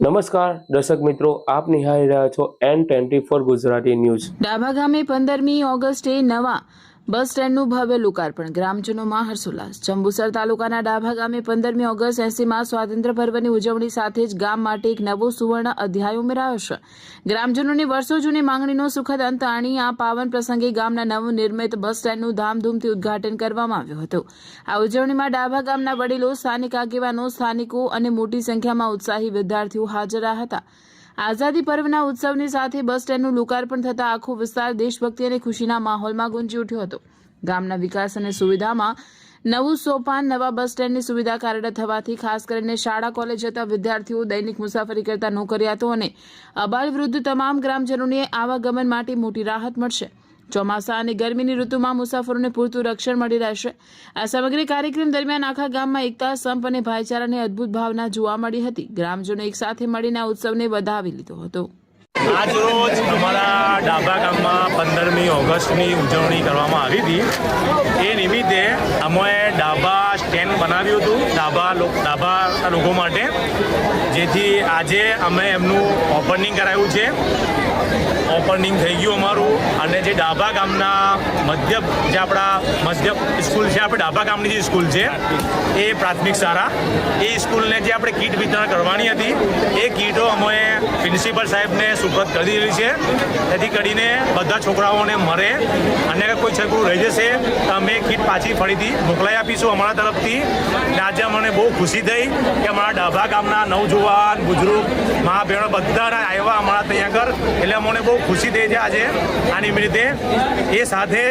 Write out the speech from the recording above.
નમસ્કાર દર્શક મિત્રો, આપ નિહાળી રહ્યા છો N24 ગુજરાતી ન્યૂઝ। ડાભા ગામે 15મી ઓગસ્ટે નવા બસ સ્ટેન્ડનું ભવ્ય લોકાર્પણ, ગ્રામજનોમાં હર્ષોલ્લાસ। જંબુસર તાલુકાના ડાભા ગામે 15મી ઓગસ્ટ 80માં સ્વાતંત્ર્ય પર્વની ઉજવણી સાથે જ ગામ માટે એક નવો સુવર્ણ અધ્યાય ઉમેરાયો છે। ગ્રામજનોની વર્ષો જૂની માંગણીનો સુખદ અંત આણી આ પાવન પ્રસંગે ગામના નવનિર્મિત બસ સ્ટેન્ડનું ધામધૂમથી ઉદ્ઘાટન કરવામાં આવ્યું હતું। આ ઉજવણીમાં ડાભા ગામના વડીલો, સ્થાનિક આગેવાનો, સ્થાનિકો અને મોટી સંખ્યામાં ઉત્સાહી વિદ્યાર્થીઓ હાજર રહ્યા હતા। આઝાદી પર્વના ઉત્સવની સાથે બસ સ્ટેન્ડનું લોકાર્પણ થતાં આખો વિસ્તાર દેશભક્તિ અને ખુશીના માહોલમાં ગુંજી ઉઠ્યો હતો। ગામના વિકાસ અને સુવિધામાં નવું સોપાન, નવા બસ સ્ટેન્ડની સુવિધા કાર્યરત થવાથી ખાસ કરીને શાળા કોલેજ જતા વિદ્યાર્થીઓ, દૈનિક મુસાફરી કરતા નોકરિયાતો અને અબાલ વૃદ્ધ તમામ ગ્રામજનોને આવાગમન માટે મોટી રાહત મળશે। ચોમાસા અને ગરમીની ઋતુમાં મુસાફરોને પૂરતું રક્ષણ મળી રહેશે। આ સમગ્ર કાર્યક્રમ દરમિયાન આખા ગામમાં એકતા, સંપ અને ભાઈચારાની અદ્ભુત ભાવના જોવા મળી હતી। ગ્રામજનો એક સાથે મળીને આ ઉત્સવને વધાવી લીધો હતો। આજ રોજ અમારા ડાભા ગામમાં 15મી ઓગસ્ટની ઉજવણી કરવામાં આવી હતી। એ નિમિત્તે અમે ડાભા સ્ટેન્ડ બનાવ્યું હતું ડાભાના લોકો માટે, જેથી આજે અમે એમનું ઓપનિંગ કરાવ્યું છે। ઓપનિંગ થઈ ગયું અમારું, અને જે ડાભા ગામના મધ્ય સ્કૂલ છે, આપણે ડાભા ગામની જે સ્કૂલ છે એ પ્રાથમિક શાળા, એ સ્કૂલને જે આપણે કીટ વિતરણ કરવાની હતી, એ કીટો અમે પ્રિન્સિપલ સાહેબને સુપરત કરી દીધી છે, જેથી કરીને બધા છોકરાઓને મળે, અને કોઈ છોકરું રહી જશે તો અમે કીટ પાછી ફરીથી મોકલાઈ આપીશું અમારા તરફથી। અને આજે અમને બહુ ખુશી થઈ કે અમારા ડાભા ગામના નવજુવાન, બુજુર્ગ, મા બહેનો બધાના આવ્યા અમારા ત્યાં આગળ, એટલે અમને બહુ ખુશી થઈ છે આજે આ નિમિત્તે। એ સાથે